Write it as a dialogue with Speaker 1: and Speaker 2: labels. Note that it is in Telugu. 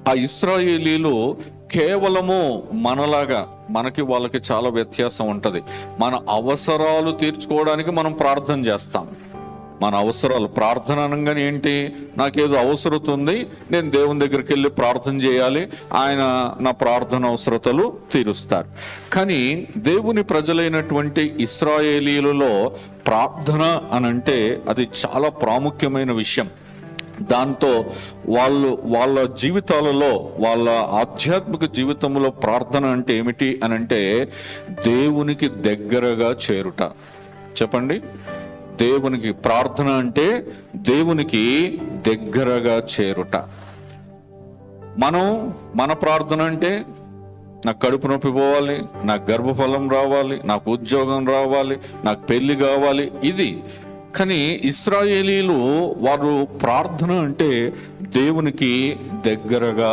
Speaker 1: ఆ ఇశ్రాయేలీలు కేవలము మనలాగా, మనకి వాళ్ళకి చాలా వ్యత్యాసం ఉంటది. మన అవసరాలు తీర్చుకోవడానికి మనం ప్రార్థన చేస్తాం. మన అవసరాలు, ప్రార్థన అనగానే ఏంటి, నాకేదో అవసరత ఉంది, నేను దేవుని దగ్గరికి వెళ్ళి ప్రార్థన చేయాలి, ఆయన నా ప్రార్థన అవసరతలు తీరుస్తారు. కానీ దేవుని ప్రజలైనటువంటి ఇశ్రాయేలీలలో ప్రార్థన అనంటే అది చాలా ప్రాముఖ్యమైన విషయం. దాంతో వాళ్ళ జీవితాలలో, వాళ్ళ ఆధ్యాత్మిక జీవితంలో ప్రార్థన అంటే ఏమిటి అనంటే దేవునికి దగ్గరగా చేరుట. చెప్పండి, దేవునికి ప్రార్థన అంటే దేవునికి దగ్గరగా చేరుట. మన ప్రార్థన అంటే నాకు కడుపు నొప్పి పోవాలి, నాకు గర్భఫలం రావాలి, నాకు ఉద్యోగం రావాలి, నాకు పెళ్లి కావాలి, ఇది. కానీ ఇశ్రాయేలీలు వారు ప్రార్థన అంటే దేవునికి దగ్గరగా